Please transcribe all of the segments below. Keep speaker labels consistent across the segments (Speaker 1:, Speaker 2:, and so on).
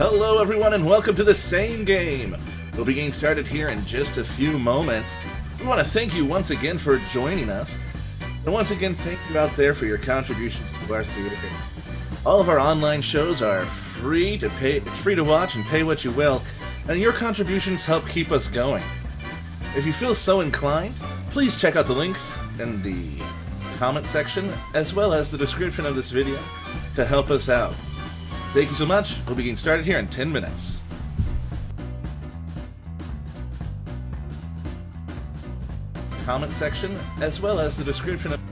Speaker 1: Hello everyone and welcome to the same game. We'll be getting started here in just a few moments. We want to thank you once again for joining us. And once again, thank you out there for your contributions to our theater. All of our online shows are free to watch and pay what you will, and your contributions help keep us going. If you feel so inclined, please check out the links in the comment section as well as the description of this video to help us out. Thank you so much. We'll be getting started here in 10 minutes. Comment section as well as the description of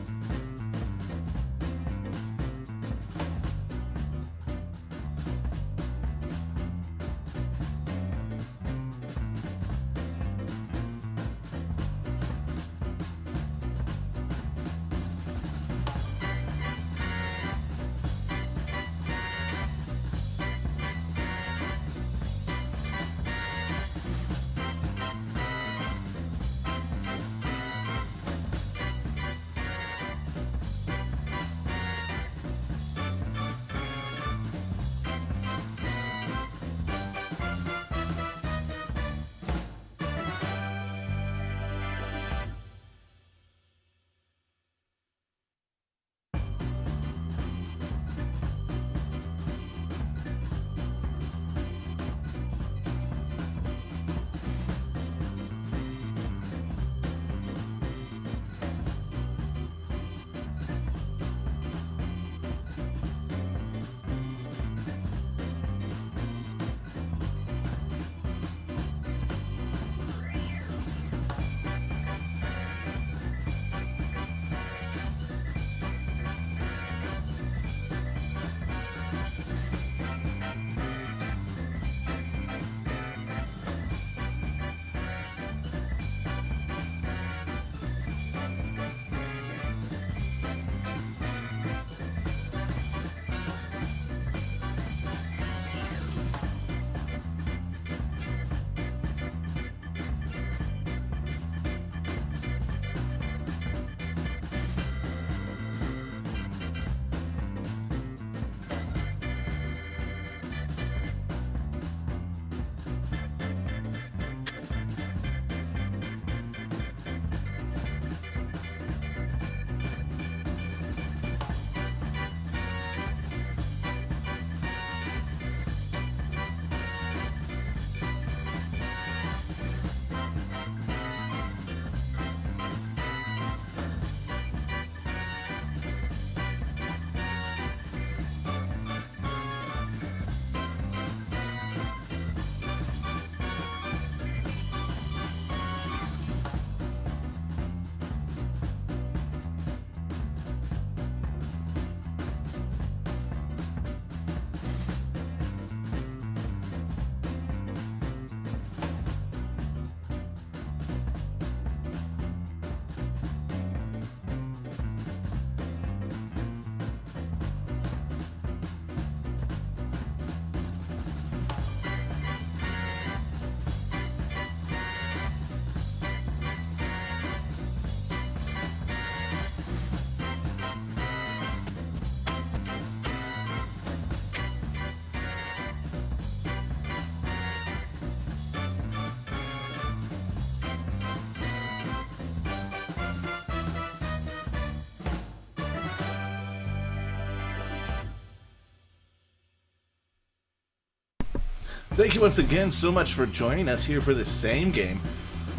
Speaker 1: Thank you once again so much for joining us here for the same game.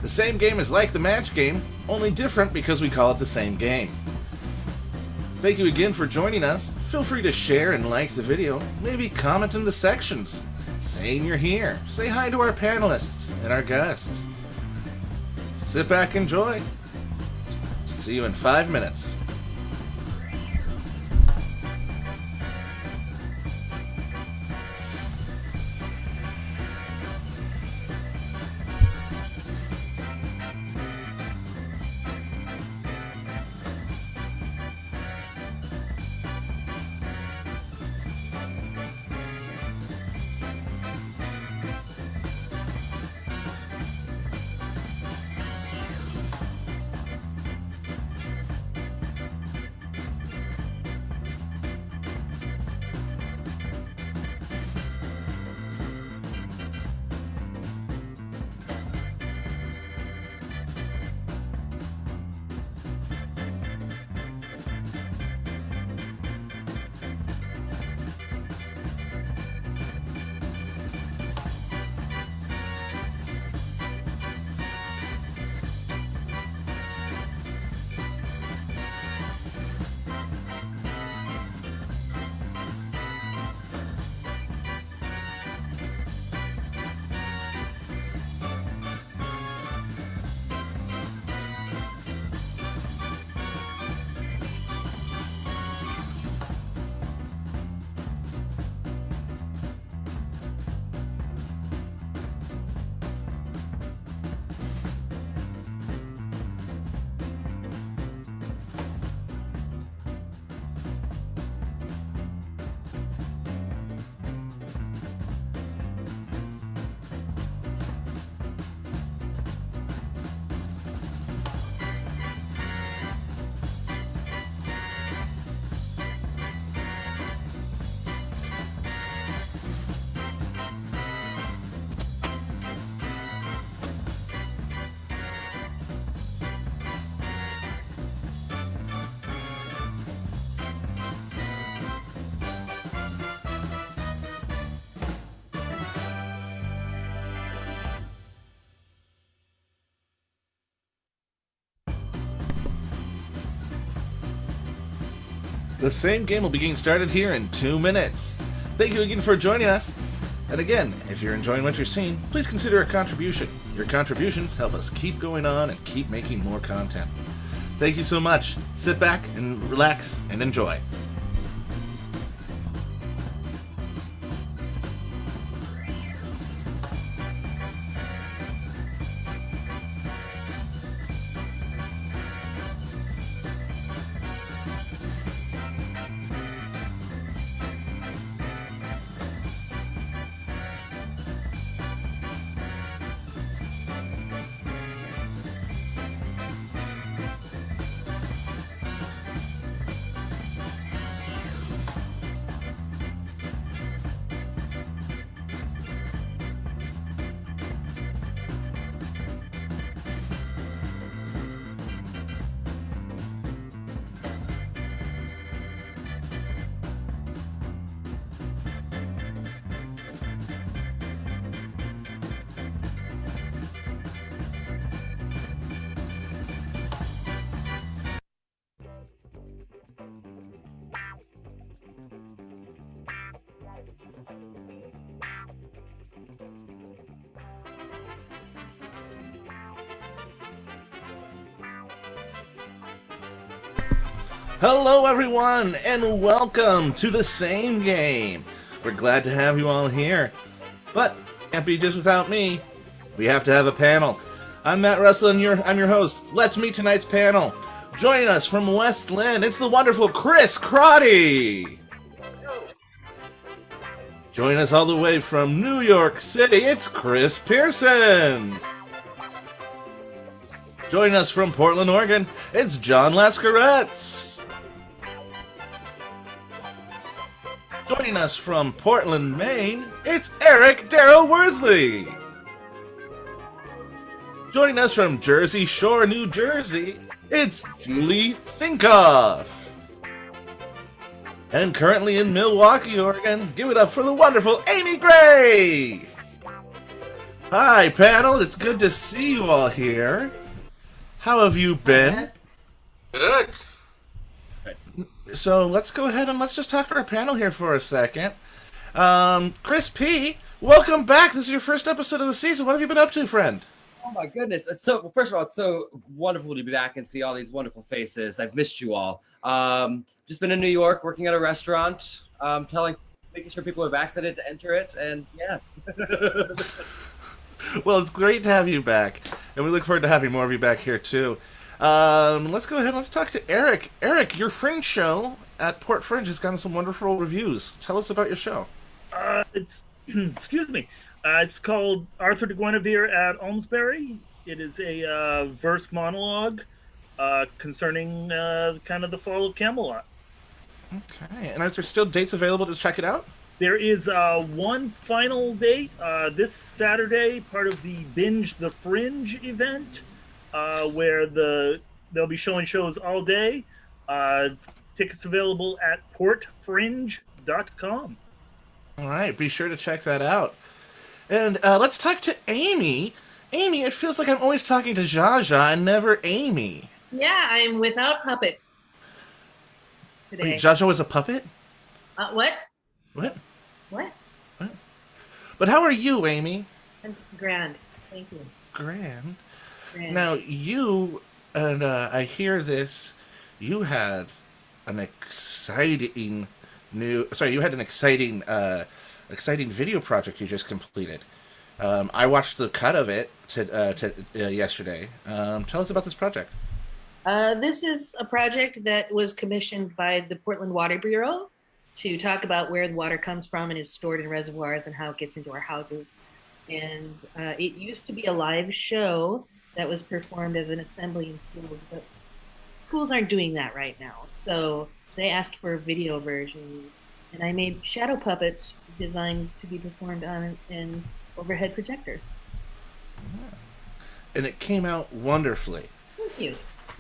Speaker 1: The same game is like the match game, only different because we call it the same game. Thank you again for joining us. Feel free to share and like the video, maybe comment in the sections, saying you're here. Say hi to our panelists and our guests. Sit back and enjoy. See you in 5 minutes. The same game will be getting started here in 2 minutes. Thank you again for joining us. And again, if you're enjoying what you're seeing, please consider a contribution. Your contributions help us keep going on and keep making more content. Thank you so much. Sit back and relax and enjoy. Hello everyone, and welcome to the same game. We're glad to have you all here, but can't be just without me. We have to have a panel. I'm Matt Russell, and I'm your host. Let's meet tonight's panel. Joining us from West Lynn, it's the wonderful Chris Crotty. Joining us all the way from New York City, it's Chris Pearson. Joining us from Portland, Oregon, it's John Lascaretz. Joining us from Portland, Maine, it's Eric Darrow Worthley. Joining us from Jersey Shore, New Jersey, it's Julie Thinkoff. And currently in Milwaukee, Oregon, give it up for the wonderful Amy Gray. Hi, panel. It's good to see you all here. How have you been?
Speaker 2: Good.
Speaker 1: So let's go ahead and let's just talk to our panel here for a second. Chris P., welcome back. This is your first episode of the season. What have you been up to, friend?
Speaker 2: Oh my goodness. First of all, it's so wonderful to be back and see all these wonderful faces. I've missed you all. Just been in New York working at a restaurant, making sure people are vaccinated to enter it, and yeah.
Speaker 1: Well, it's great to have you back, and we look forward to having more of you back here too. Let's go ahead and let's talk to Eric. Eric, your Fringe show at Port Fringe has gotten some wonderful reviews. Tell us about your show.
Speaker 3: Excuse me. It's called Arthur de Guinevere at Almsbury. It is a verse monologue concerning kind of the fall of Camelot.
Speaker 1: Okay, and are there still dates available to check it out?
Speaker 3: There is one final date this Saturday, part of the Binge the Fringe event, where they'll be showing shows all day. Tickets available at portfringe.com.
Speaker 1: All right, be sure to check that out. And let's talk to Amy. Amy, it feels like I'm always talking to Jaja and never Amy.
Speaker 4: Yeah, I'm without puppets today.
Speaker 1: Wait, Jaja was a puppet?
Speaker 4: What?
Speaker 1: What?
Speaker 4: What?
Speaker 1: What? But how are you, Amy?
Speaker 4: I'm grand. Thank you.
Speaker 1: Grand.
Speaker 4: Grand.
Speaker 1: Now, you, and I hear this, you had an exciting exciting video project you just completed. I watched the cut of it yesterday. Tell us about this project.
Speaker 4: This is a project that was commissioned by the Portland Water Bureau to talk about where the water comes from and is stored in reservoirs and how it gets into our houses. And it used to be a live show that was performed as an assembly in schools, but schools aren't doing that right now. So they asked for a video version, and I made shadow puppets designed to be performed on an overhead projector.
Speaker 1: And it came out wonderfully.
Speaker 4: Thank you.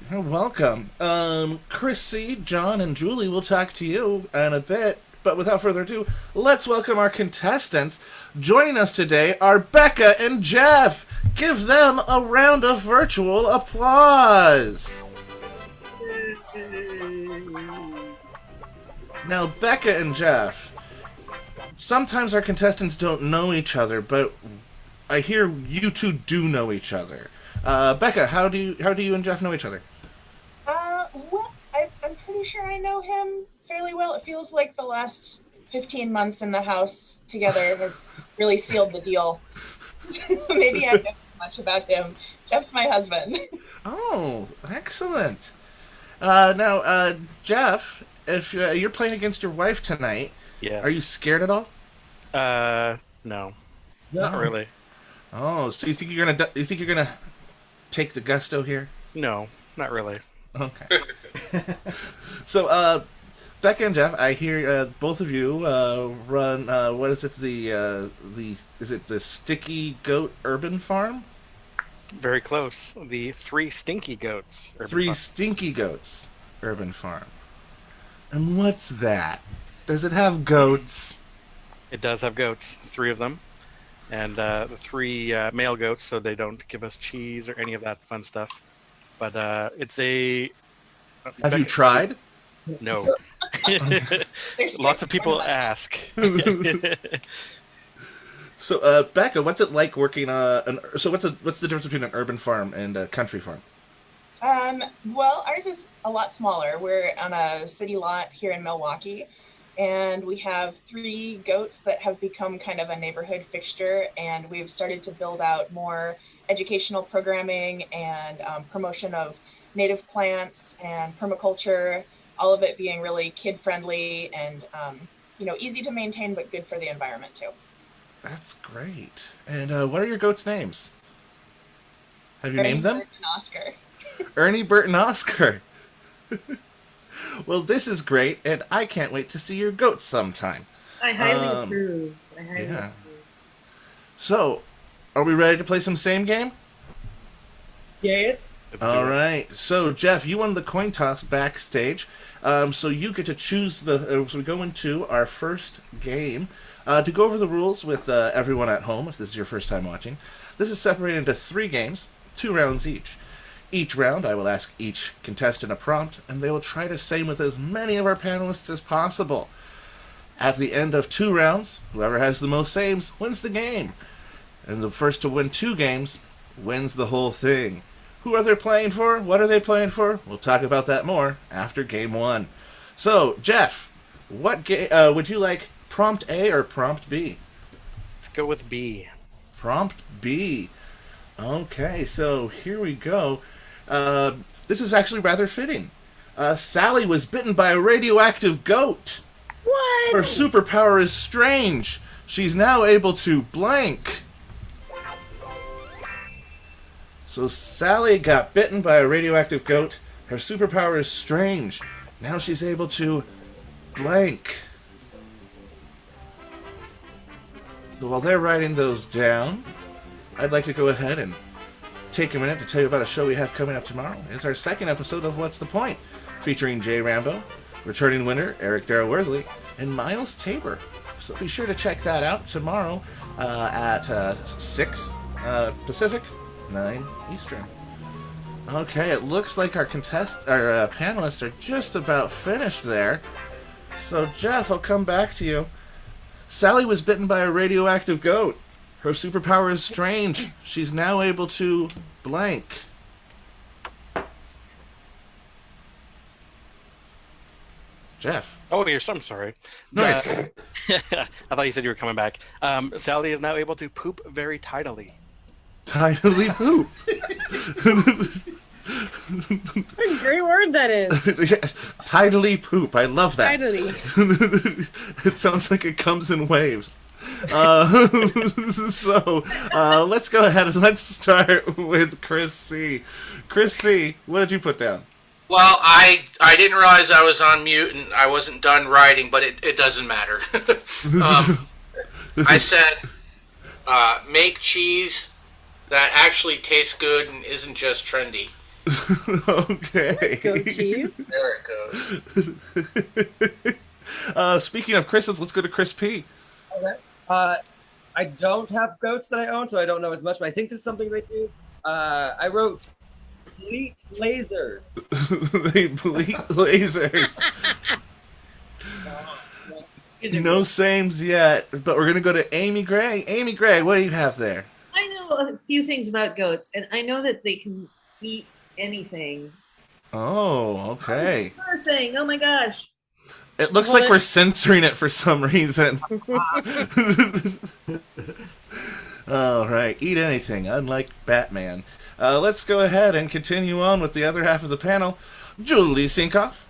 Speaker 1: You're welcome. Chrissy, John, and Julie will talk to you in a bit, but without further ado, let's welcome our contestants. Joining us today are Becca and Jeff. Give them a round of virtual applause. Now, Becca and Jeff, sometimes our contestants don't know each other, but I hear you two do know each other. Becca, how do you and Jeff know each other?
Speaker 5: Well, I'm pretty sure I know him fairly well. It feels like the last 15 months in the house together has really sealed the deal. Maybe I don't know much about him. Jeff's my husband.
Speaker 1: Oh, excellent. Now, Jeff, if you're playing against your wife tonight,
Speaker 6: Yes.
Speaker 1: are you scared at all?
Speaker 6: No.
Speaker 2: No.
Speaker 6: Not really.
Speaker 1: Oh, so you think you're gonna take the gusto here?
Speaker 6: No, not really.
Speaker 1: Okay. So, Becca and Jeff, I hear both of you run. What is it? Is it the Sticky Goat Urban Farm?
Speaker 6: Very close. The Three Stinky Goats. Urban
Speaker 1: Three
Speaker 6: Farm.
Speaker 1: Stinky Goats Urban Farm. And what's that? Does it have goats?
Speaker 6: It does have goats, 3 of them. And the 3 male goats, so they don't give us cheese or any of that fun stuff. But it's a...
Speaker 1: Have you tried?
Speaker 6: No.
Speaker 5: There's
Speaker 6: Lots of people ask.
Speaker 1: So, Becca, what's it like working so what's the difference between an urban farm and a country farm?
Speaker 5: Well, ours is a lot smaller. We're on a city lot here in Milwaukee, and we have 3 goats that have become kind of a neighborhood fixture, and we've started to build out more educational programming and promotion of native plants and permaculture, all of it being really kid-friendly and easy to maintain, but good for the environment too.
Speaker 1: That's great. And what are your goats' names? Have you named them?
Speaker 5: Bert and Oscar.
Speaker 1: Ernie, Bert, and Oscar. Well, this is great, and I can't wait to see your goats sometime.
Speaker 4: I highly approve.
Speaker 1: Yeah. So, are we ready to play some same game?
Speaker 2: Yes.
Speaker 1: All right. So, Jeff, you won the coin toss backstage. So you get to choose so we go into our first game. To go over the rules with everyone at home, if this is your first time watching, this is separated into 3 games, 2 rounds each. Each round, I will ask each contestant a prompt, and they will try to say with as many of our panelists as possible. At the end of 2 rounds, whoever has the most saves wins the game. And the first to win 2 games wins the whole thing. Who are they playing for? What are they playing for? We'll talk about that more after game 1. So, Jeff, what would you like, prompt A or prompt B?
Speaker 6: Let's go with B.
Speaker 1: Prompt B. Okay, so here we go. This is actually rather fitting. Sally was bitten by a radioactive goat.
Speaker 4: What?
Speaker 1: Her superpower is strange. She's now able to blank. So Sally got bitten by a radioactive goat. Her superpower is strange. Now she's able to blank. So while they're writing those down, I'd like to go ahead and take a minute to tell you about a show we have coming up tomorrow. It's our 2nd episode of What's the Point, featuring Jay Rambo, returning winner Eric Darrow-Worthley, and Miles Tabor. So be sure to check that out tomorrow at 6 Pacific, 9 Eastern. Okay, it looks like our panelists are just about finished there. So Jeff, I'll come back to you. Sally was bitten by a radioactive goat. Her superpower is strange. She's now able to blank. Jeff.
Speaker 6: Oh, I'm sorry.
Speaker 1: Nice.
Speaker 6: I thought you said you were coming back. Sally is now able to poop very tidily.
Speaker 1: Tidily poop.
Speaker 7: What a great word that is.
Speaker 1: Tidily poop. I love that.
Speaker 7: Tidily.
Speaker 1: It sounds like it comes in waves. So let's go ahead and let's start with Chris C. Chris C., what did you put down?
Speaker 8: Well, I didn't realize I was on mute and I wasn't done writing, but it doesn't matter. I said, make cheese that actually tastes good and isn't just trendy.
Speaker 1: Okay.
Speaker 7: Goat cheese.
Speaker 8: There it goes.
Speaker 1: Speaking of Chris's, let's go to Chris P.
Speaker 2: Okay. I don't have goats that I own, so I don't know as much, but I think this is something they do. I wrote bleat lasers.
Speaker 1: They bleat lasers. No sames yet, but we're going to go to Amy Gray. Amy Gray, what do you have there?
Speaker 4: I know a few things about goats, and I know that they can eat anything.
Speaker 1: Oh, okay.
Speaker 4: Another thing. Oh my gosh.
Speaker 1: It looks like we're censoring it for some reason. All right, eat anything, unlike Batman. Let's go ahead and continue on with the other half of the panel. Julie Sinkoff.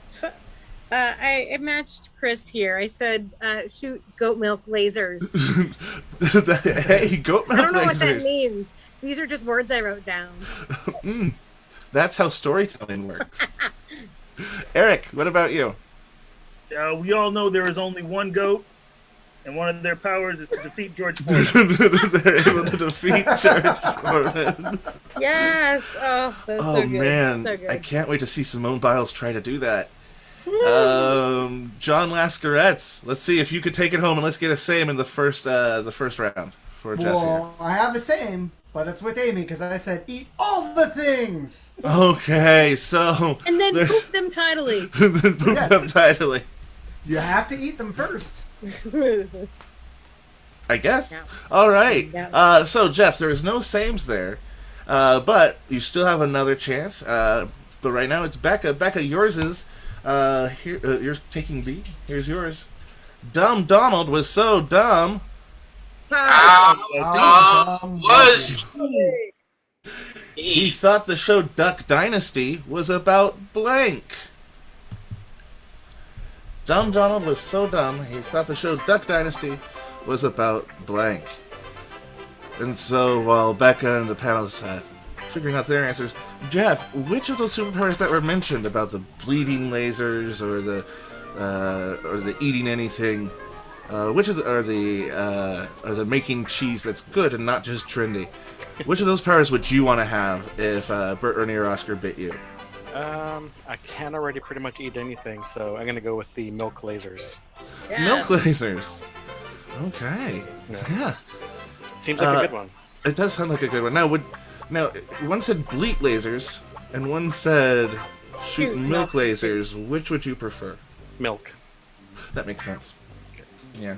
Speaker 7: I matched Chris here. I said, shoot goat milk lasers.
Speaker 1: Hey, goat milk lasers.
Speaker 7: I don't know what that means. These are just words I wrote down.
Speaker 1: That's how storytelling works. Eric, what about you?
Speaker 3: We all know there is only one goat, and one of their powers is to defeat George Foreman.
Speaker 1: They're able to defeat George Foreman.
Speaker 7: Yes. Oh, that's so good.
Speaker 1: Man,
Speaker 7: So good.
Speaker 1: I can't wait to see Simone Biles try to do that. John Lascaretz. Let's see if you could take it home, and let's get a same in the first round for Jeff here.
Speaker 9: Well, I have the same, but it's with Amy because I said eat all the things.
Speaker 1: Okay, so
Speaker 7: And then poop them tidily.
Speaker 1: then poop them tidily.
Speaker 9: You have to eat them first.
Speaker 1: I guess.
Speaker 7: Yeah.
Speaker 1: All right.
Speaker 7: Yeah.
Speaker 1: So Jeff, there is no sames there, but you still have another chance. But right now it's Becca. Becca, yours is here. You're taking B. Here's yours. Dumb Donald was so dumb.
Speaker 8: Was
Speaker 1: He thought the show Duck Dynasty was about blank. Dumb Donald was so dumb, he thought the show Duck Dynasty was about blank. And so, while Becca and the panelists figuring out their answers, Jeff, which of those superpowers that were mentioned about the bleeding lasers or the eating anything, which of the, are the making cheese that's good and not just trendy? Which of those powers would you want to have if Bert, Ernie, or Oscar bit you?
Speaker 6: I can already pretty much eat anything, so I'm gonna go with the milk lasers.
Speaker 7: Yes.
Speaker 1: Milk lasers. Okay. Yeah.
Speaker 6: Seems like a good one.
Speaker 1: It does sound like a good one. Now, one said bleat lasers, and one said shoot milk lasers. Which would you prefer?
Speaker 6: Milk.
Speaker 1: That makes sense. Yeah.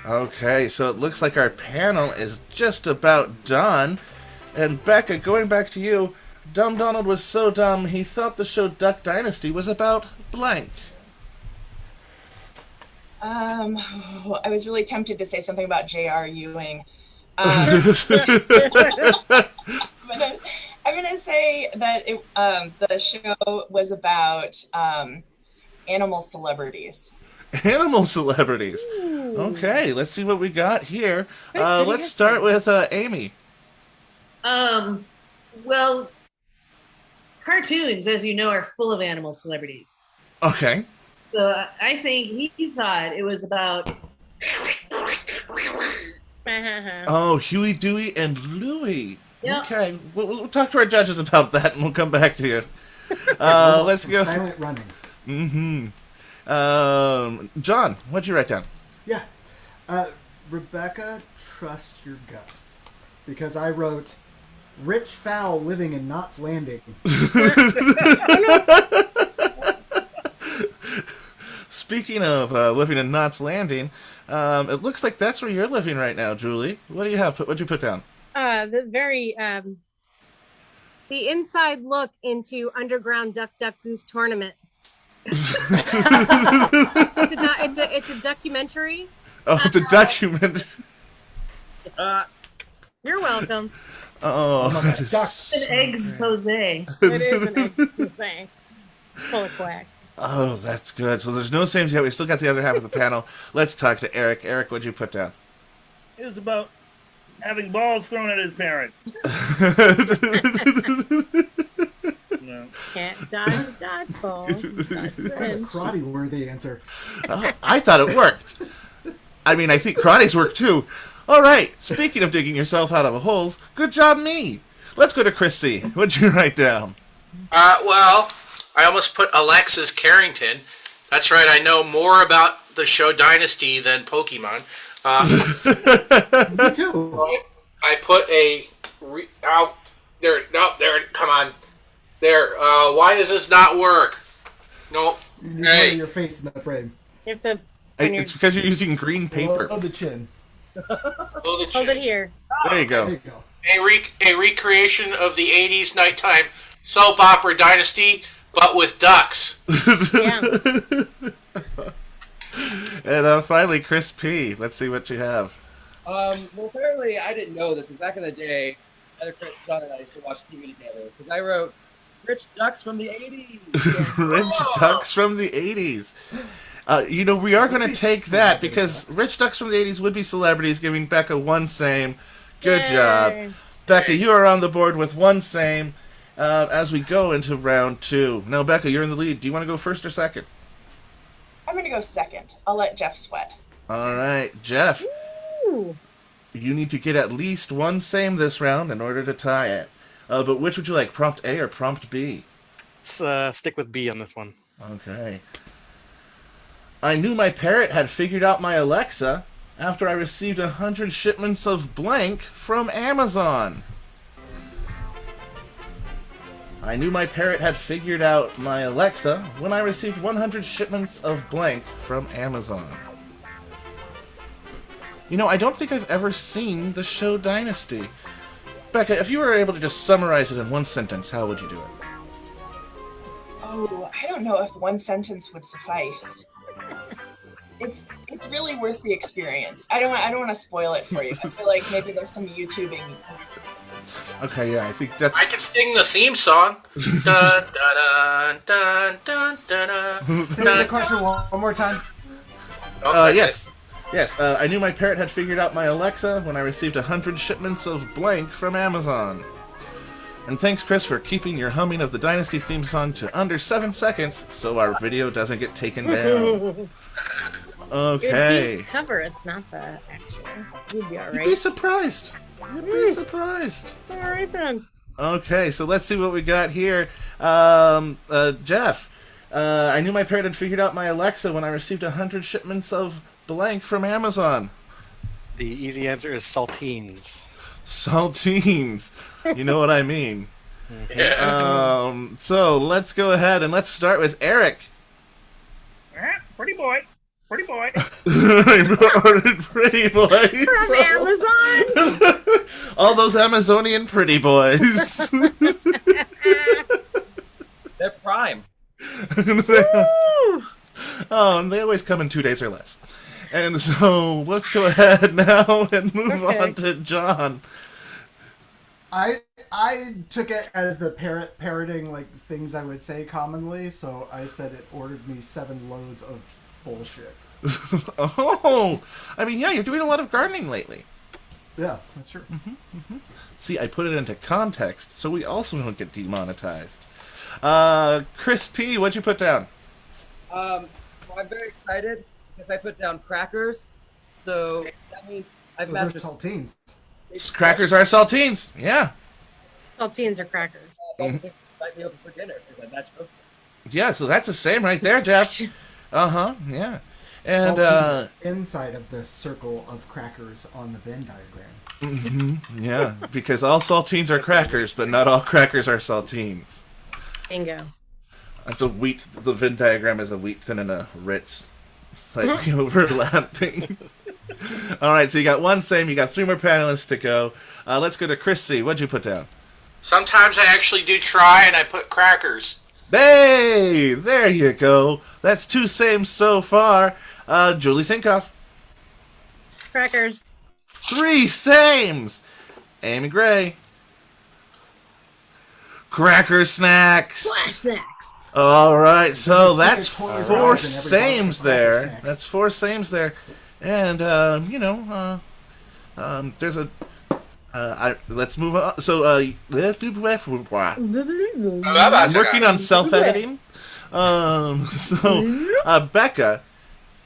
Speaker 1: Okay, so it looks like our panel is just about done. And Becca, going back to you, Dumb Donald was so dumb, he thought the show Duck Dynasty was about blank.
Speaker 5: I was really tempted to say something about J.R. Ewing. But I'm going to say that the show was about animal celebrities.
Speaker 1: Animal celebrities.
Speaker 7: Ooh.
Speaker 1: Okay, let's see what we got here. Let's start with Amy.
Speaker 4: Well, cartoons, as you know, are full of animal celebrities.
Speaker 1: Okay.
Speaker 4: So I think he thought it was about.
Speaker 1: Oh, Huey, Dewey, and Louie.
Speaker 4: Yep.
Speaker 1: Okay, we'll talk to our judges about that, and we'll come back to you. Let's go.
Speaker 9: Silent running.
Speaker 1: Mm-hmm. John, what'd you write down?
Speaker 9: Yeah. Rebecca, trust your gut. Because I wrote, rich fowl living in Knots Landing.
Speaker 1: Speaking of living in Knots Landing, it looks like that's where you're living right now, Julie. What do you have? What'd you put down?
Speaker 7: The inside look into underground Duck Duck Goose tournaments. It's a documentary.
Speaker 1: Oh, it's a documentary.
Speaker 7: You're welcome.
Speaker 1: Oh, that is
Speaker 9: Ducks.
Speaker 4: An expose.
Speaker 7: It is an thing. Full of quack.
Speaker 1: Oh, that's good. So there's no sames yet. We still got the other half of the panel. Let's talk to Eric. Eric, what'd you put down?
Speaker 3: It was about having balls thrown at his parents. No.
Speaker 7: Can't dodge a dodgeball.
Speaker 9: That's a karate-worthy answer.
Speaker 1: I thought it worked. I mean, I think karate's work too. All right. Speaking of digging yourself out of holes, good job, me. Let's go to Chris C. What'd you write down?
Speaker 8: Well, I almost put Alexis Carrington. That's right. I know more about the show Dynasty than Pokemon.
Speaker 9: Me too.
Speaker 8: I put a there. No, there. Come on. There. Why does this not work? Nope.
Speaker 9: You
Speaker 8: Hey.
Speaker 9: put your face in the frame.
Speaker 7: You have to
Speaker 1: It's because you're using green paper.
Speaker 9: Below the chin.
Speaker 7: Hold it here.
Speaker 1: There you go.
Speaker 9: There you go.
Speaker 8: A recreation of the 80s nighttime soap opera Dynasty, but with ducks.
Speaker 7: Yeah.
Speaker 1: And finally, Chris P. Let's see what you have.
Speaker 2: Well, apparently I didn't know this. Back in the day, either Chris, John, and I used to watch TV together because I wrote Rich Ducks from the 80s.
Speaker 1: Rich Ducks from the 80s. We are going to take that because Rich Ducks from the 80s would be celebrities, giving Becca one same. Good job. Becca, you are on the board with one same as we go into round 2. Now, Becca, you're in the lead. Do you want to go first or second?
Speaker 5: I'm going to go second. I'll let Jeff sweat.
Speaker 1: All right, Jeff.
Speaker 7: Ooh.
Speaker 1: You need to get at least one same this round in order to tie it. But which would you like, prompt A or prompt B?
Speaker 6: Let's stick with B on this one.
Speaker 1: Okay. I knew my parrot had figured out my Alexa after I received 100 shipments of blank from Amazon. I knew my parrot had figured out my Alexa when I received 100 shipments of blank from Amazon. I don't think I've ever seen the show Dynasty. Becca, if you were able to just summarize it in one sentence, how would you do it?
Speaker 5: Oh, I don't know if one sentence would suffice. It's really worth the experience. I don't want to spoil it for you. I feel like maybe there's some YouTubing.
Speaker 1: Okay, yeah, I think that's...
Speaker 8: I can sing the theme song. Dun, dun, dun, dun, dun, dun,
Speaker 9: Say the question one more time.
Speaker 1: Yes. Yes, I knew my parrot had figured out my Alexa when I received 100 shipments of blank from Amazon. And thanks, Chris, for keeping your humming of the Dynasty theme song to under 7 seconds so our video doesn't get taken down. Okay.
Speaker 7: It would be cover. It's not the actual. You'd be all right.
Speaker 1: You'd be surprised. You'd be surprised.
Speaker 7: All right then.
Speaker 1: Okay, so let's see what we got here. Jeff, I knew my parrot had figured out my Alexa when I received 100 shipments of blank from Amazon.
Speaker 6: The easy answer is saltines.
Speaker 1: Saltines. You know what I mean.
Speaker 8: Yeah.
Speaker 1: So let's go ahead and let's start with Eric.
Speaker 3: Pretty boy. Pretty boy.
Speaker 1: Pretty boys.
Speaker 7: From Amazon.
Speaker 1: All those Amazonian pretty boys.
Speaker 2: They're prime.
Speaker 1: And they always come in 2 days or less. And so let's go ahead now and move on to John.
Speaker 9: I took it as the parroting like things I would say commonly, so I said it ordered me 7 loads of bullshit.
Speaker 1: Oh, I mean, yeah, you're doing a lot of gardening lately.
Speaker 9: Yeah, that's true.
Speaker 1: See, I put it into context, so we also don't get demonetized. Chris P., what'd you put down?
Speaker 2: Well, I'm very excited because I put down crackers. So that means I've
Speaker 9: Those are
Speaker 2: mastered
Speaker 9: saltines.
Speaker 1: Crackers are saltines. Yeah.
Speaker 7: Saltines or crackers.
Speaker 2: might be open for dinner because I matched both.
Speaker 1: Yeah, so that's the same right there, Jeff. Uh-huh, yeah. And,
Speaker 9: Saltines are inside of the circle of crackers on the Venn diagram.
Speaker 1: yeah, because all saltines are crackers, but not all crackers are saltines.
Speaker 7: Bingo.
Speaker 1: That's a wheat, the Venn diagram is a wheat thin and a Ritz. Slightly overlapping. All right, so you got one same, you got 3 more panelists to go. Let's go to Chris C. What'd you put down?
Speaker 8: Sometimes I actually do try and I put crackers.
Speaker 1: Hey, there you go. That's 2 same so far. Julie Sinkoff.
Speaker 7: Crackers.
Speaker 1: 3 sames. Amy Gray. Cracker Snacks.
Speaker 7: Flash snacks.
Speaker 1: All right, so
Speaker 9: There's
Speaker 1: that's
Speaker 9: $4
Speaker 1: 4
Speaker 9: in every box of
Speaker 1: sames
Speaker 9: Cracker
Speaker 1: there.
Speaker 9: Snacks.
Speaker 1: That's 4 sames there. And, there's a... let's move on. So, let's do... I'm working on self-editing. Becca,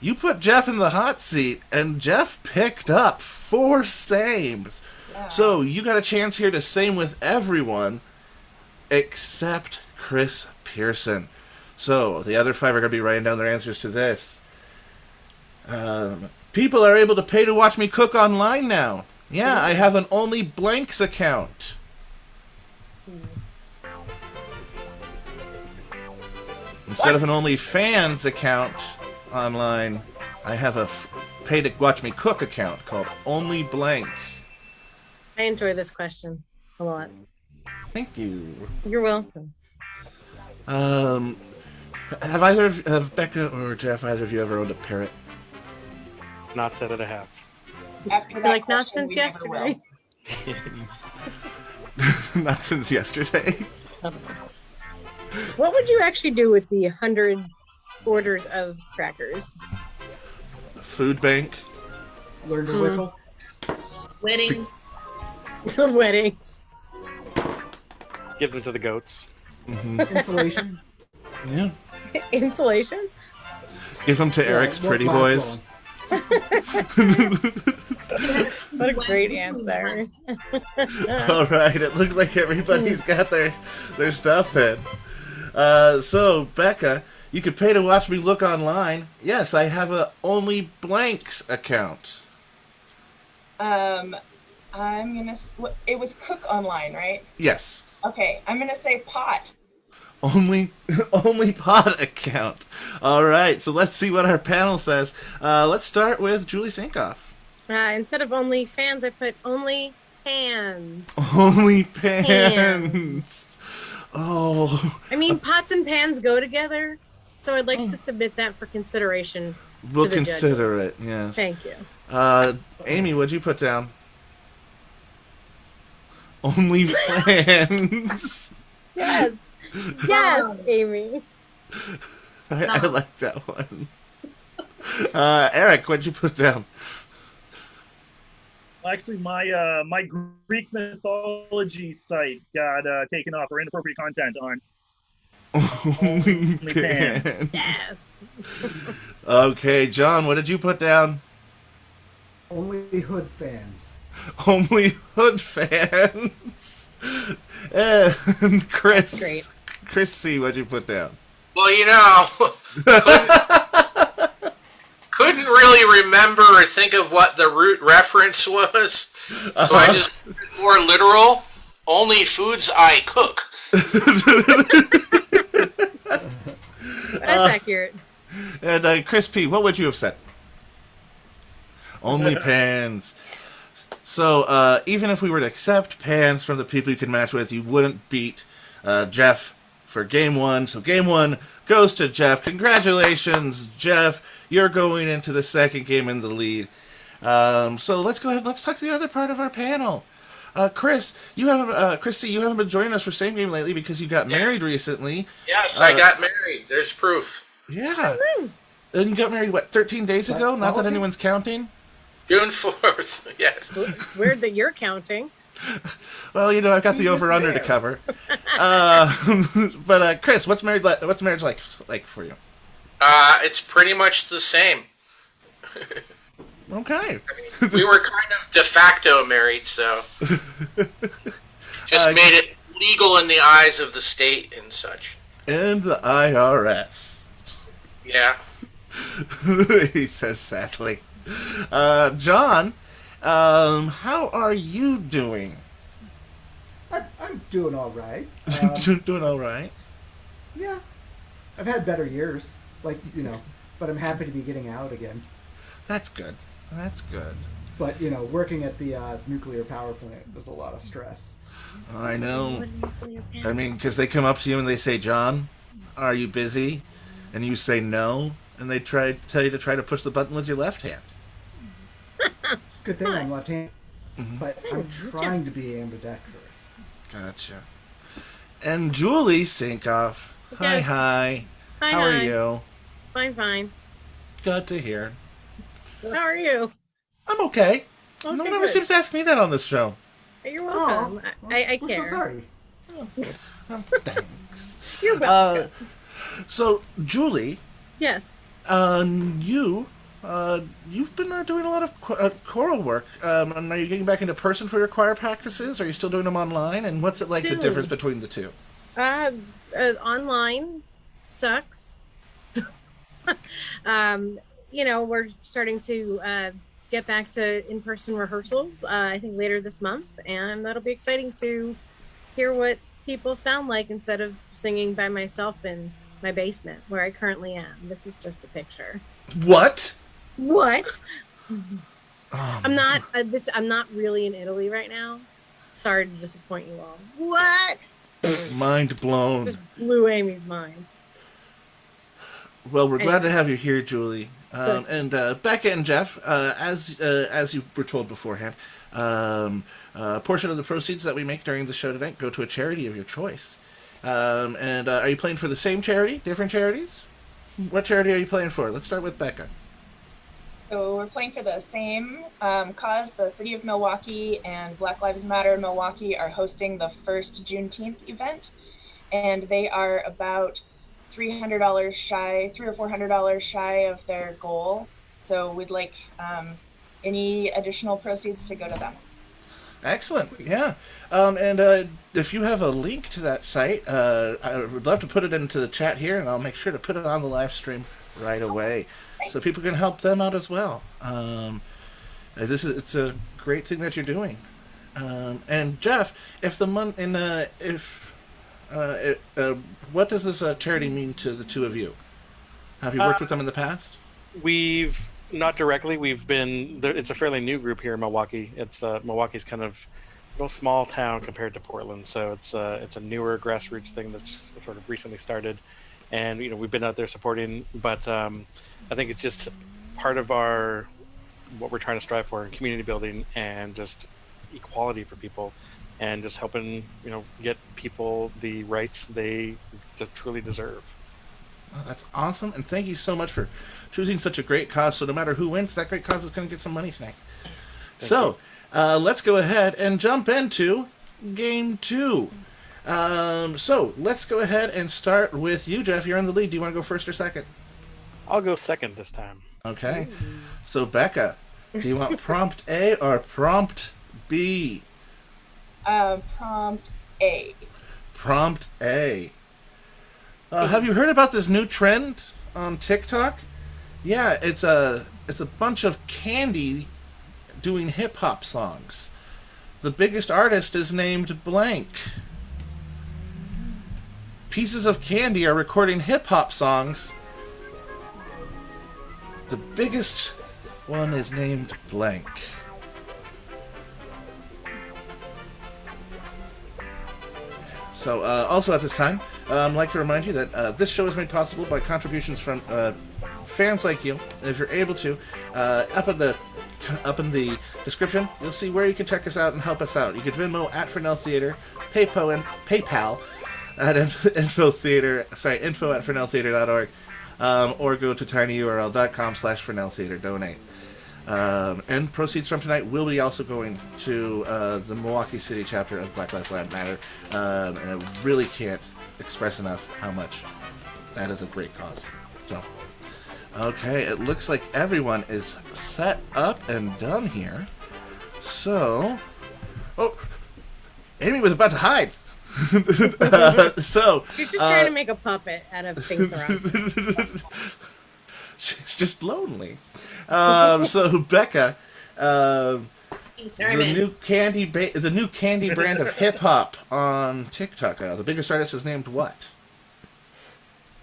Speaker 1: you put Jeff in the hot seat, and Jeff picked up 4 sames.
Speaker 5: Yeah.
Speaker 1: So, you got a chance here to same with everyone except Chris Pearson. So, the other 5 are going to be writing down their answers to this. People are able to pay to watch me cook online now. Yeah, I have an Only Blanks account. Instead of an OnlyFans account online, I have a pay to watch me cook account called Only Blank.
Speaker 7: I enjoy this question a lot.
Speaker 1: Thank you.
Speaker 7: You're welcome.
Speaker 1: Have Becca or Jeff, either of you ever owned a parrot?
Speaker 6: Not said that I have.
Speaker 5: After that
Speaker 7: Like, not
Speaker 5: question,
Speaker 7: since
Speaker 5: we never will.
Speaker 7: yesterday.
Speaker 1: Not since yesterday.
Speaker 7: What would you actually do with the 100 orders of crackers?
Speaker 1: Food bank.
Speaker 9: Learn to whistle.
Speaker 4: Weddings.
Speaker 7: Weddings.
Speaker 6: Give them to the goats.
Speaker 9: Insulation.
Speaker 1: Yeah.
Speaker 7: Insulation?
Speaker 1: Give them to Eric's
Speaker 9: won't
Speaker 1: pretty
Speaker 9: last
Speaker 1: boys.
Speaker 9: long.
Speaker 7: What a great answer.
Speaker 1: All right, it looks like everybody's got their stuff in. So, Becca, you could pay to watch me look online. Yes, I have a Only Blanks account.
Speaker 5: I'm gonna. It was cook online, right?
Speaker 1: Yes.
Speaker 5: Okay, I'm gonna say pot.
Speaker 1: Only pot account. All right, so let's see what our panel says. Let's start with Julie Sinkoff.
Speaker 7: Instead of only fans, I put only hands.
Speaker 1: Only pans. Oh.
Speaker 7: I mean, pots and pans go together, so I'd like to submit that for consideration.
Speaker 1: We'll
Speaker 7: to the
Speaker 1: consider
Speaker 7: judges.
Speaker 1: it, yes.
Speaker 7: Thank you.
Speaker 1: Amy, what'd you put down? Only fans.
Speaker 7: Yes. Yes, Amy.
Speaker 1: I like that one. Eric, what'd you put down?
Speaker 3: Actually, my Greek mythology site got taken off for inappropriate content on
Speaker 1: Only
Speaker 3: OnlyFans.
Speaker 1: pans.
Speaker 7: Yes.
Speaker 1: Okay, John, what did you put down?
Speaker 9: Only hood fans.
Speaker 1: Only hood fans. And Chris.
Speaker 7: That's great.
Speaker 1: Chris C, what'd you put down?
Speaker 8: Well, couldn't really remember or think of what the root reference was, so I just put it more literal. Only foods I cook.
Speaker 7: That's accurate.
Speaker 1: And Chris P, what would you have said? Only pans. So even if we were to accept pans from the people you can match with, you wouldn't beat Jeff for game one. So game one goes to Jeff. Congratulations, Jeff. You're going into the second game in the lead. So let's go ahead and let's talk to the other part of our panel. Chris, Chris C, you haven't been joining us for Same Game lately because you got married recently.
Speaker 8: Yes, I got married. There's proof.
Speaker 1: Yeah. And you got married, 13 days ago? Not that
Speaker 9: politics?
Speaker 1: anyone's counting?
Speaker 8: June 4th, yes.
Speaker 7: It's weird that you're counting.
Speaker 1: Well, I've got the over/under to cover. But Chris, what's marriage like for you?
Speaker 8: It's pretty much the same.
Speaker 1: Okay.
Speaker 8: We were kind of de facto married, so just made it legal in the eyes of the state and such.
Speaker 1: And the IRS.
Speaker 8: Yeah.
Speaker 1: He says sadly. John, how are you doing?
Speaker 9: I'm doing all right.
Speaker 1: Doing all right.
Speaker 9: Yeah, I've had better years, but I'm happy to be getting out again.
Speaker 1: That's good. That's good.
Speaker 9: But working at the nuclear power plant was a lot of stress.
Speaker 1: I know. I mean, because they come up to you and they say, "John, are you busy?" And you say no, and they tell you to try to push the button with your left hand.
Speaker 9: Good thing I'm left-handed, but I'm trying to be ambidextrous.
Speaker 1: Gotcha. And Julie Sinkoff. Hi,
Speaker 7: Yes.
Speaker 1: hi.
Speaker 7: Hi,
Speaker 1: How are
Speaker 7: hi.
Speaker 1: you?
Speaker 7: Fine.
Speaker 1: Good to hear.
Speaker 7: How are you?
Speaker 1: I'm okay.
Speaker 7: Okay,
Speaker 1: No one ever
Speaker 7: good.
Speaker 1: seems to ask me that on this show.
Speaker 7: You're welcome. I
Speaker 9: We're
Speaker 7: care.
Speaker 9: so sorry.
Speaker 1: Thanks.
Speaker 7: You're welcome.
Speaker 1: So, Julie,
Speaker 7: Yes.
Speaker 1: you've been doing a lot of choral work. And are you getting back into person for your choir practices? Are you still doing them online? And what's it like, the
Speaker 7: Soon.
Speaker 1: difference between the two?
Speaker 7: Online sucks. We're starting to get back to in-person rehearsals, I think later this month, and that'll be exciting to hear what people sound like instead of singing by myself in my basement where I currently am. This is just a picture.
Speaker 1: What?
Speaker 7: What?
Speaker 1: Oh,
Speaker 7: I'm not I'm not really in Italy right now. Sorry to disappoint you all. What?
Speaker 1: mind blown.
Speaker 7: Just blew Amy's mind.
Speaker 1: Well, we're glad to
Speaker 7: Anyway.
Speaker 1: have you here, Julie.
Speaker 7: Good.
Speaker 1: And Becca and Jeff, as you were told beforehand, a portion of the proceeds that we make during the show tonight go to a charity of your choice. And are you playing for the same charity? Different charities? What charity are you playing for? Let's start with Becca.
Speaker 5: So we're playing for the same cause. The City of Milwaukee and Black Lives Matter Milwaukee are hosting the first Juneteenth event, and they are about $300 shy, $300 or $400 shy of their goal. So we'd like any additional proceeds to go to them.
Speaker 1: Excellent. Yeah. And if you have a link to that site, I would love to put it into the chat here, and I'll make sure to put it on the live stream right away, so people can help them out as well. It's a great thing that you're doing. And Jeff, if the what does this charity mean to the two of you? Have you worked with them in the past?
Speaker 6: We've not directly. We've been there. It's a fairly new group here in Milwaukee. It's Milwaukee's kind of a little small town compared to Portland, so it's a newer grassroots thing that's sort of recently started, and we've been out there supporting. But I think it's just part of what we're trying to strive for in community building and just equality for people, and just helping get people the rights they just truly deserve.
Speaker 1: Oh, that's awesome, and thank you so much for choosing such a great cause. So no matter who wins, that great cause is going to get some money tonight. Let's go ahead and jump into game 2. So let's go ahead and start with you, Jeff. You're in the lead. Do you want to go first or second?
Speaker 6: I'll go second this time.
Speaker 1: Okay. So Becca, do you want prompt A or prompt B?
Speaker 5: Prompt A.
Speaker 1: Prompt A. Have you heard about this new trend on TikTok? Yeah, it's a bunch of candy doing hip hop songs. The biggest artist is named blank. Pieces of candy are recording hip hop songs. The biggest one is named blank. So, also at this time, I'd like to remind you that this show is made possible by contributions from fans like you. And if you're able to, up in the description, you'll see where you can check us out and help us out. You can Venmo at Fresnel Theater, PayPal at info at FresnelTheater.org, or go to tinyurl.com/Fresnel Theater donate. And proceeds from tonight will be also going to the Milwaukee City chapter of Black Lives Matter. And I really can't express enough how much that is a great cause. So, okay, it looks like everyone is set up and done here. So, Amy was about to hide.
Speaker 7: She's just trying to make a puppet out of things around.
Speaker 1: She's just lonely. So Becca, the new candy brand of hip hop on TikTok. The biggest artist is named what?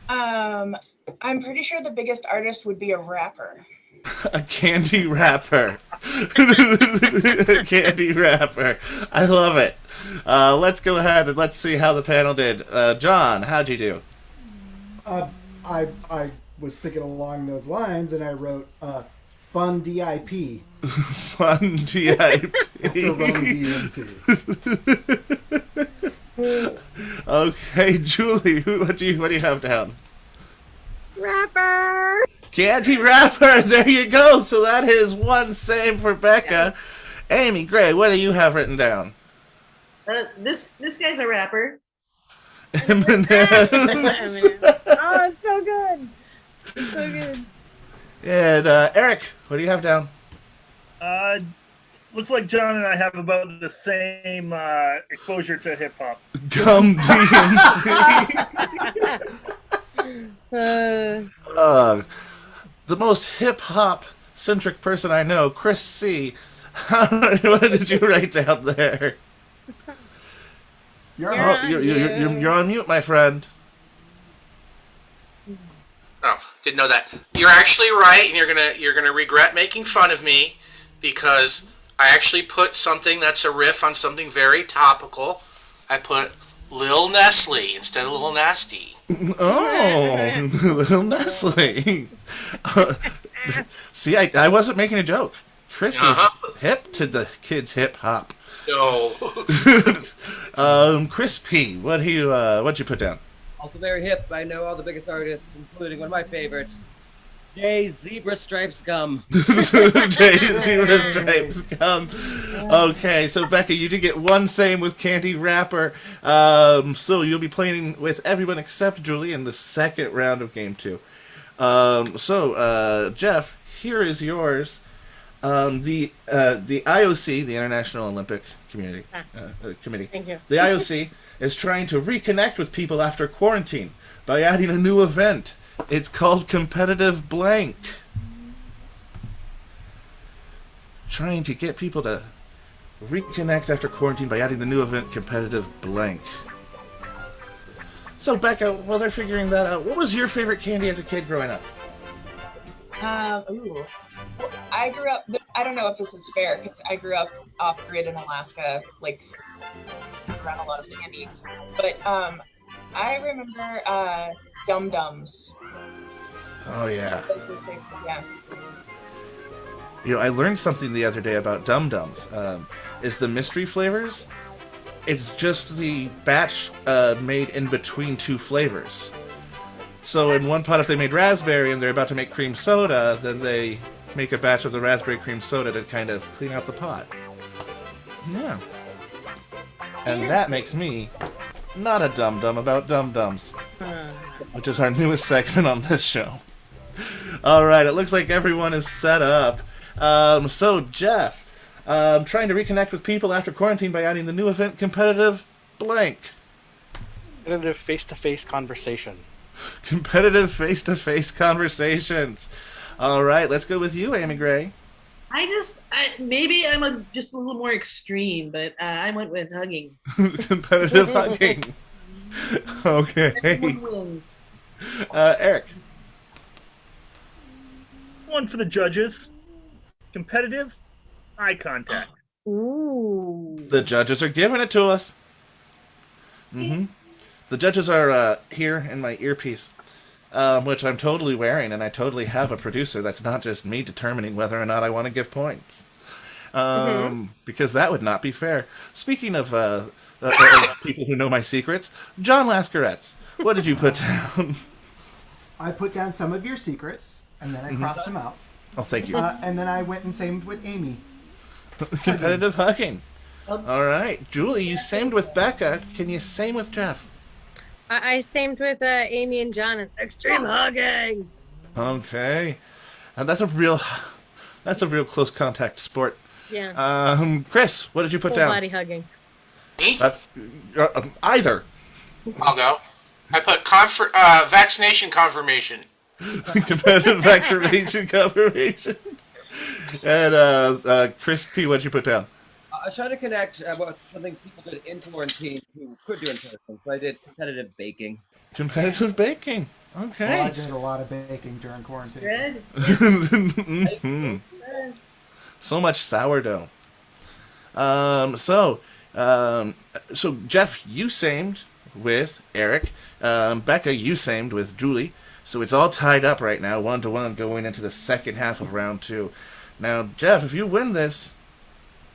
Speaker 5: I'm pretty sure the biggest artist would be a rapper.
Speaker 1: A candy rapper. A candy rapper. I love it. Let's go ahead and let's see how the panel did. John, how'd you do?
Speaker 9: I was thinking along those lines, and I wrote fun DIP.
Speaker 1: Fun DIP.
Speaker 9: After Rome DMC.
Speaker 1: Okay, Julie, what do you have down?
Speaker 7: Rapper.
Speaker 1: Candy rapper. There you go. So that is one same for Becca. Amy Gray, what do you have written down?
Speaker 4: This guy's a rapper.
Speaker 1: Eminem.
Speaker 7: Oh, it's so good. It's so good.
Speaker 1: And Eric, what do you have down?
Speaker 3: Looks like John and I have about the same exposure to hip hop.
Speaker 1: Gum DMC. The most hip hop centric person I know, Chris C. What did you write down there? You're on mute, my friend.
Speaker 8: Oh, didn't know that. You're actually right, and you're gonna regret making fun of me because I actually put something that's a riff on something very topical. I put Lil Nestle instead of Lil Nasty.
Speaker 1: Oh, little Nestle. See, I wasn't making a joke. Chris is hip to the kids' hip hop.
Speaker 8: No.
Speaker 1: Chris P, what'd you put down?
Speaker 2: Also very hip. I know all the biggest artists, including one of my favorites, Jay Zebra Stripes Gum.
Speaker 1: Jay Zebra Stripes Gum. Okay, so Becca, you did get one same with Candy Wrapper. So you'll be playing with everyone except Julie in the second round of Game 2. Jeff, here is yours. The IOC, the International Olympic Committee,
Speaker 7: Thank you.
Speaker 1: the IOC is trying to reconnect with people after quarantine by adding a new event. It's called Competitive Blank. Trying to get people to reconnect after quarantine by adding the new event Competitive Blank. So Becca, while they're figuring that out, what was your favorite candy as a kid growing up?
Speaker 5: Ooh. I grew up. I don't know if this is fair because I grew up off grid in Alaska, like around a lot of candy. But I remember Dum Dums.
Speaker 1: Oh yeah.
Speaker 5: Those were big, yeah.
Speaker 1: You know, I learned something the other day about Dum Dums. Is the mystery flavors? It's just the batch made in between two flavors. So in one pot, if they made raspberry and they're about to make cream soda, then they make a batch of the raspberry cream soda to kind of clean out the pot. Yeah. And that makes me not a dum-dum about dum-dums, which is our newest segment on this show. All right, it looks like everyone is set up. So, Jeff, trying to reconnect with people after quarantine by adding the new event Competitive Blank.
Speaker 6: Competitive face-to-face conversation.
Speaker 1: Competitive face-to-face conversations. All right, let's go with you, Amy Gray.
Speaker 4: Maybe I'm just a little more extreme, but I went with hugging.
Speaker 1: Competitive hugging. Okay.
Speaker 4: Everyone wins.
Speaker 1: Eric.
Speaker 3: One for the judges. Competitive eye contact.
Speaker 7: Ooh.
Speaker 1: The judges are giving it to us. Mm-hmm. The judges are here in my earpiece, which I'm totally wearing, and I totally have a producer that's not just me determining whether or not I want to give points. Because that would not be fair. Speaking of people who know my secrets, John Lascaretz, what did you put down?
Speaker 9: I put down some of your secrets, and then I crossed them out.
Speaker 1: Oh, thank you.
Speaker 9: And then I went and samed with Amy.
Speaker 1: Competitive hugging. All right. Julie, you samed with Becca. Can you same with Jeff?
Speaker 7: I samed with Amy and John and extreme hugging.
Speaker 1: Okay. And that's a real close contact sport.
Speaker 7: Yeah.
Speaker 1: Chris, what did you put
Speaker 7: Full
Speaker 1: down?
Speaker 7: body hugging.
Speaker 8: Me?
Speaker 1: Either.
Speaker 8: I'll go. I put vaccination confirmation.
Speaker 1: Competitive vaccination confirmation. And Chris P, what did you put down?
Speaker 2: I was trying to connect what something people did in quarantine who could do in person. So I did competitive baking.
Speaker 1: Competitive baking. Okay.
Speaker 9: Well, I did a lot of baking during quarantine.
Speaker 1: Mhm. So much sourdough. So Jeff, you samed with Eric. Becca, you samed with Julie. So it's all tied up right now, 1-1, going into the second half of round 2. Now, Jeff, if you win this,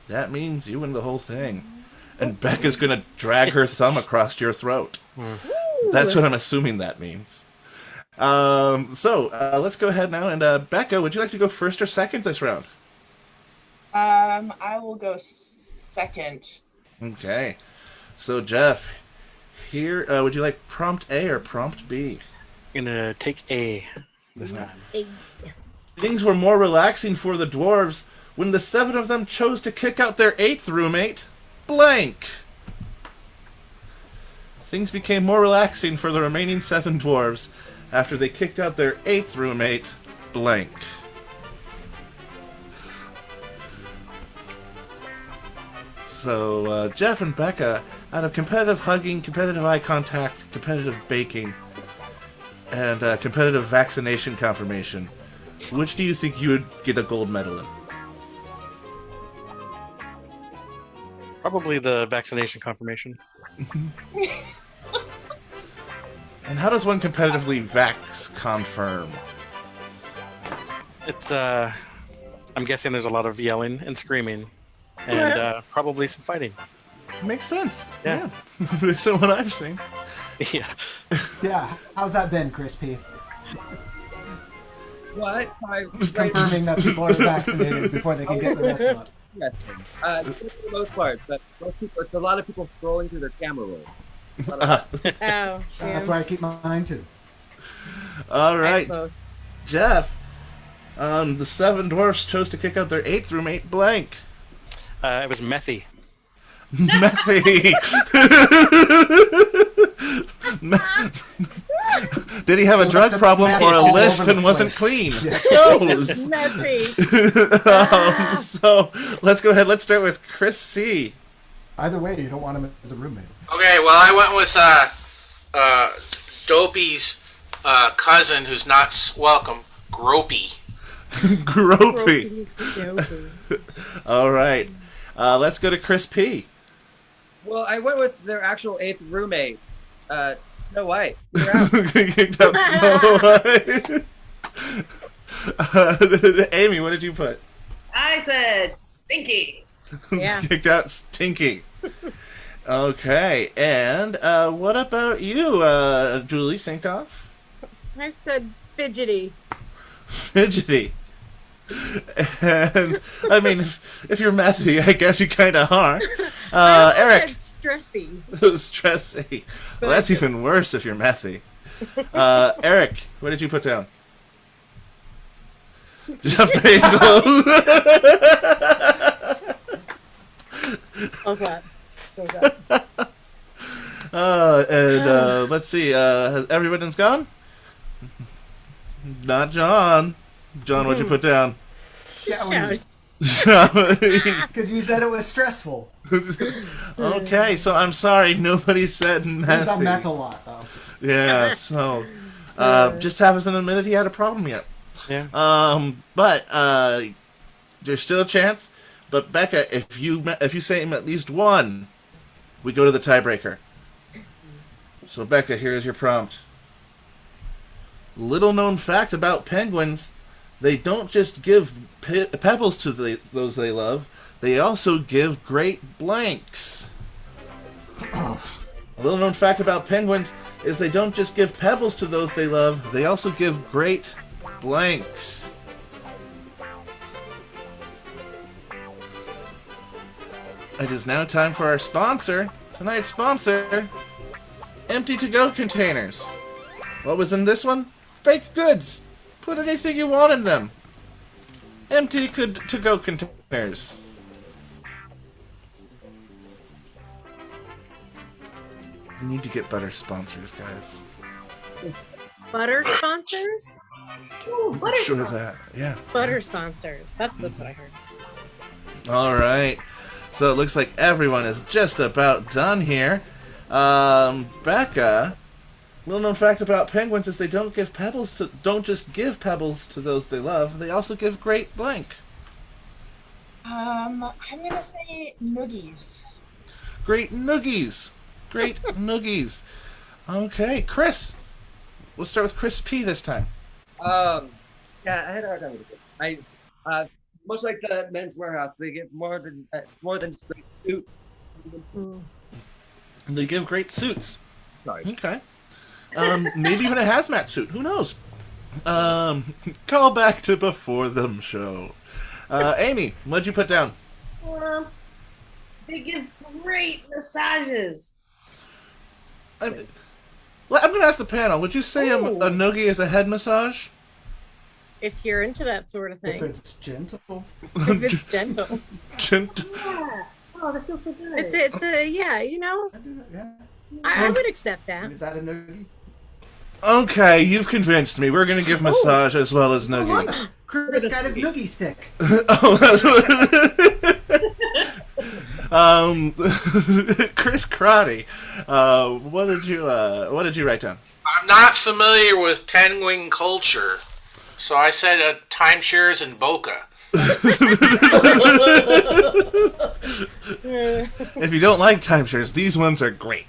Speaker 1: that means you win the whole thing. And Becca's going to drag her thumb across your throat. That's what I'm assuming that means. Let's go ahead now. And Becca, would you like to go first or second this round?
Speaker 5: I will go second.
Speaker 1: Okay. So, Jeff, here, would you like prompt A or prompt B?
Speaker 6: I'm gonna take A this time.
Speaker 1: Things were more relaxing for the dwarves when the 7 of them chose to kick out their 8th roommate, blank. Things became more relaxing for the remaining 7 dwarves after they kicked out their 8th roommate, blank. So, Jeff and Becca, out of competitive hugging, competitive eye contact, competitive baking, and competitive vaccination confirmation, which do you think you would get a gold medal in?
Speaker 6: Probably the vaccination confirmation.
Speaker 1: And how does one competitively vax confirm?
Speaker 6: It's I'm guessing there's a lot of yelling and screaming, and probably some fighting.
Speaker 1: Makes sense.
Speaker 6: Yeah.
Speaker 1: Based on what I've seen.
Speaker 6: Yeah.
Speaker 9: Yeah, how's that been, Chris P?
Speaker 2: What?
Speaker 9: Confirming that people are vaccinated before they can get in the restaurant.
Speaker 2: Yes, for the most part, but most people, it's a lot of people scrolling through their camera roll.
Speaker 7: Oh,
Speaker 9: That's where I keep mine too.
Speaker 1: All right, Jeff. The Seven Dwarfs chose to kick out their 8th roommate, blank.
Speaker 6: It was Methy.
Speaker 1: Methy. Did he have a drug problem or a lisp and wasn't clean? Who knows?
Speaker 7: Messy.
Speaker 1: So let's go ahead. Let's start with Chris C.
Speaker 9: Either way, you don't want him as a roommate.
Speaker 8: Okay, well, I went with Dopey's cousin, who's not welcome, Gropey.
Speaker 1: Gropey. All right. Let's go to Chris P.
Speaker 2: Well, I went with their actual 8th roommate, Snow White.
Speaker 1: Kicked out Snow White. Amy, what did you put?
Speaker 4: I said Stinky.
Speaker 7: Yeah.
Speaker 1: Kicked out Stinky. Okay, and what about you, Julie Sinkoff?
Speaker 7: I said fidgety.
Speaker 1: Fidgety. And I mean, if you're methy, I guess you kind of are.
Speaker 7: I
Speaker 1: Eric.
Speaker 7: said stressy.
Speaker 1: Stressy. Well, that's even worse if you're methy. Eric, what did you put down? Jeff Bezos.
Speaker 7: Okay.
Speaker 1: And let's see. Has everybody's gone? Not John. John, what'd you put down?
Speaker 9: Shouting. Because you said it was stressful.
Speaker 1: Okay, so I'm sorry, nobody said
Speaker 9: Because I
Speaker 1: methy.
Speaker 9: meth a lot, though.
Speaker 1: Yeah, so just hasn't admitted he had a problem yet.
Speaker 6: Yeah.
Speaker 1: But there's still a chance. But Becca, if you say him at least one, we go to the tiebreaker. So Becca, here's your prompt. Little known fact about penguins: they don't just give pebbles to those they love; they also give great blanks. A little known fact about penguins is they don't just give pebbles to those they love; they also give great blanks. It is now time for our sponsor. Tonight's sponsor, Empty To-Go Containers. What was in this one? Baked goods. Put anything you want in them. Empty To-Go Containers. We need to get better sponsors, guys.
Speaker 7: Butter sponsors?
Speaker 4: Ooh, butter
Speaker 1: Sure
Speaker 4: sauce.
Speaker 1: that. Yeah.
Speaker 7: Butter sponsors. That's what I heard.
Speaker 1: All right. So it looks like everyone is just about done here. Becca, little known fact about penguins is they don't just give pebbles to those they love. They also give great blank.
Speaker 5: I'm gonna say noogies.
Speaker 1: Great noogies. Great noogies. Okay, Chris. Let's start with Chris P this time.
Speaker 2: Yeah, I had a hard time with it. Much like the Men's Warehouse, they give more than just great suit.
Speaker 1: They give great suits.
Speaker 2: Sorry.
Speaker 1: Okay. Maybe even a hazmat suit. Who knows? Call back to before them show. Amy, what'd you put down?
Speaker 4: They give great massages.
Speaker 1: I'm going to ask the panel. Would you say a noogie is a head massage?
Speaker 7: If you're into that sort of
Speaker 9: If
Speaker 7: thing.
Speaker 9: it's gentle.
Speaker 7: If it's gentle.
Speaker 1: Gentle.
Speaker 4: Yeah. Oh, that feels so good.
Speaker 7: It's yeah, you know,
Speaker 9: I do that, yeah.
Speaker 7: I would accept that.
Speaker 9: Is that a noogie?
Speaker 1: Okay, you've convinced me. We're going to give massage as well as noogie.
Speaker 9: Chris got his noogie stick.
Speaker 1: Oh, that's Chris Crotty, what did you write down?
Speaker 8: I'm not familiar with penguin culture, so I said timeshares in Boca.
Speaker 1: If you don't like timeshares, these ones are great.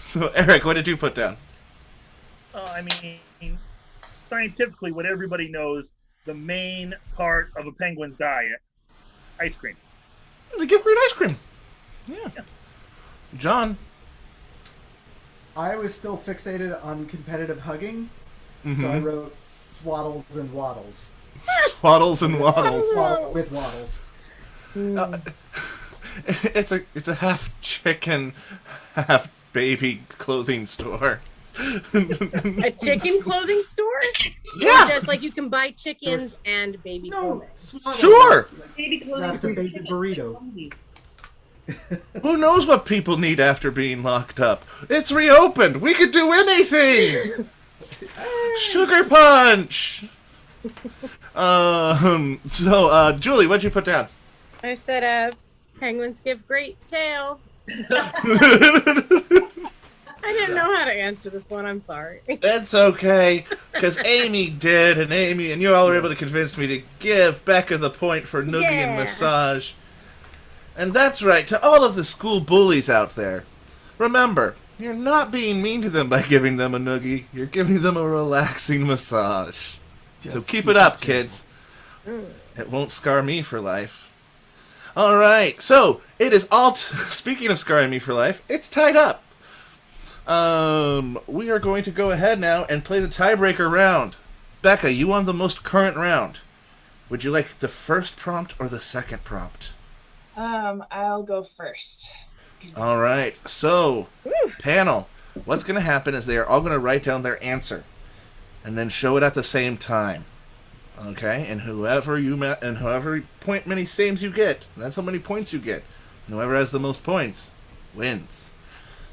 Speaker 1: So, Eric, what did you put down?
Speaker 3: I mean, scientifically, what everybody knows, the main part of a penguin's diet, ice cream.
Speaker 1: They give great ice cream. Yeah. John?
Speaker 9: I was still fixated on competitive hugging, so I wrote swaddles and waddles.
Speaker 1: Swaddles and waddles.
Speaker 9: Swaddles with waddles.
Speaker 1: It's a half chicken, half baby clothing store.
Speaker 7: A chicken clothing store?
Speaker 1: Yeah.
Speaker 7: Or just like you can buy chickens and baby clothing.
Speaker 9: Swaddles.
Speaker 1: Sure.
Speaker 4: Baby clothing
Speaker 9: Wrapped a
Speaker 4: for
Speaker 9: baby
Speaker 4: chicken.
Speaker 9: burrito.
Speaker 1: Who knows what people need after being locked up? It's reopened. We could do anything. Sugar punch. So, Julie, what'd you put down?
Speaker 7: I said, penguins give great tail. I didn't know how to answer this one. I'm sorry.
Speaker 1: That's okay, because Amy did, and you all were able to convince me to give Becca the point for noogie and massage. And that's right, to all of the school bullies out there, remember, you're not being mean to them by giving them a noogie. You're giving them a relaxing massage. So keep it up, kids. It won't scar me for life. All right, so it is all. Speaking of scarring me for life, it's tied up. We are going to go ahead now and play the tiebreaker round. Becca, you won the most current round. Would you like the first prompt or the second prompt?
Speaker 5: I'll go first.
Speaker 1: All right, so panel, what's going to happen is they are all going to write down their answer, and then show it at the same time. Okay, and whoever point many sames you get, that's how many points you get. And whoever has the most points wins.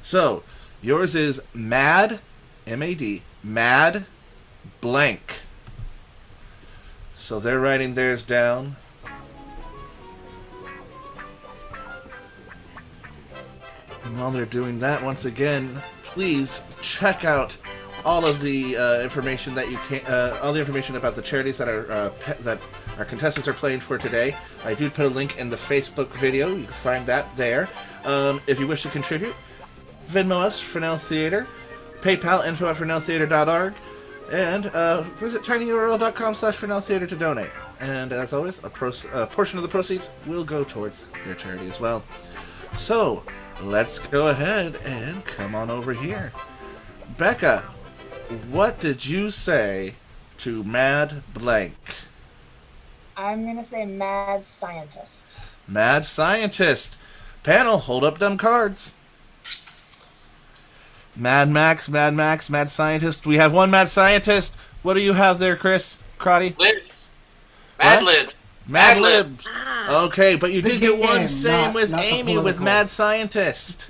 Speaker 1: So yours is mad, M-A-D, mad blank. So they're writing theirs down. And while they're doing that, once again, please check out all of the information that you can, all the information about the charities that our contestants are playing for today. I do put a link in the Facebook video. You can find that there. If you wish to contribute, Venmo us, Fresnel Theater, PayPal, info@FresnelTheater.org, and visit tinyurl.com/Fresnel Theater to donate. And as always, a portion of the proceeds will go towards their charity as well. So, let's go ahead and come on over here. Becca, what did you say to Mad Blank?
Speaker 5: I'm going to say mad scientist.
Speaker 1: Mad Scientist. Panel, hold up them cards. Mad Max, Mad Scientist. We have one Mad Scientist. What do you have there, Chris? Crotty?
Speaker 8: Lid. Mad Lib.
Speaker 1: Mad Lib.
Speaker 7: Ah.
Speaker 1: Okay, but you did get one
Speaker 9: game,
Speaker 1: same with
Speaker 9: not the
Speaker 1: Amy with
Speaker 9: political.
Speaker 1: Mad Scientist.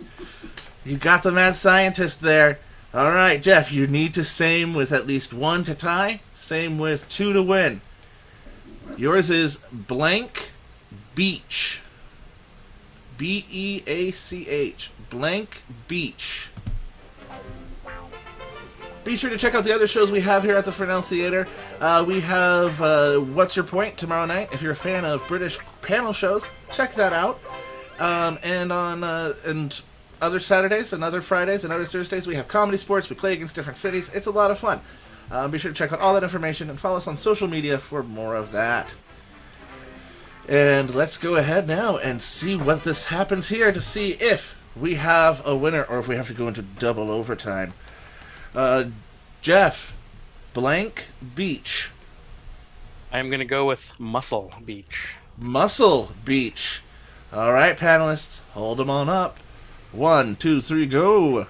Speaker 1: You got the Mad Scientist there. All right, Jeff, you need to same with at least one to tie. Same with two to win. Yours is blank beach. B-E-A-C-H. Blank beach. Be sure to check out the other shows we have here at the Fresnel Theater. We have What's Your Point tomorrow night. If you're a fan of British panel shows, check that out. And on and other Saturdays and other Fridays and other Thursdays, we have comedy sports. We play against different cities. It's a lot of fun. Be sure to check out all that information and follow us on social media for more of that. And let's go ahead now and see what this happens here to see if we have a winner or if we have to go into double overtime. Jeff, blank beach.
Speaker 6: I'm going to go with Muscle Beach.
Speaker 1: Muscle beach. All right, panelists, hold them on up. 1, 2, 3, go.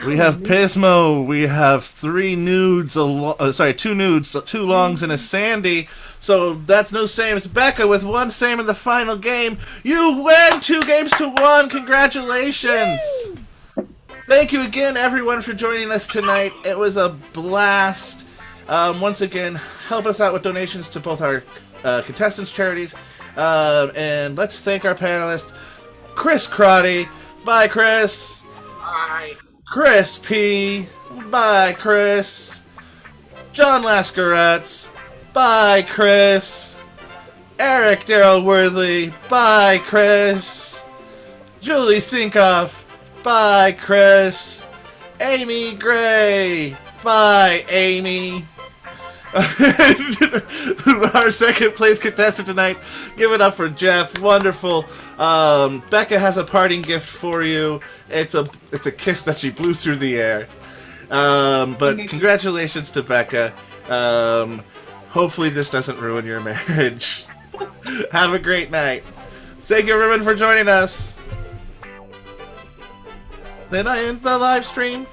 Speaker 1: We have Pismo. We have 3 nudes. 2 nudes, 2 longs, and a Sandy. So that's no same as Becca with 1 same in the final game. You win 2 games to 1. Congratulations. Woo! Thank you again, everyone, for joining us tonight. It was a blast. Once again, help us out with donations to both our contestants' charities. And let's thank our panelists, Chris Crotty. Bye, Chris.
Speaker 8: Bye.
Speaker 1: Chris P. Bye, Chris. John Lascaretz. Bye, Chris. Eric Darrell Worthy. Bye, Chris. Julie Sinkoff. Bye, Chris. Amy Gray. Bye, Amy. Our second place contestant tonight. Give it up for Jeff. Wonderful. Becca has a parting gift for you. It's a kiss that she blew through the air. But congratulations to Becca. Hopefully this doesn't ruin your marriage. Have a great night. Thank you everyone for joining us. Then I end the live stream.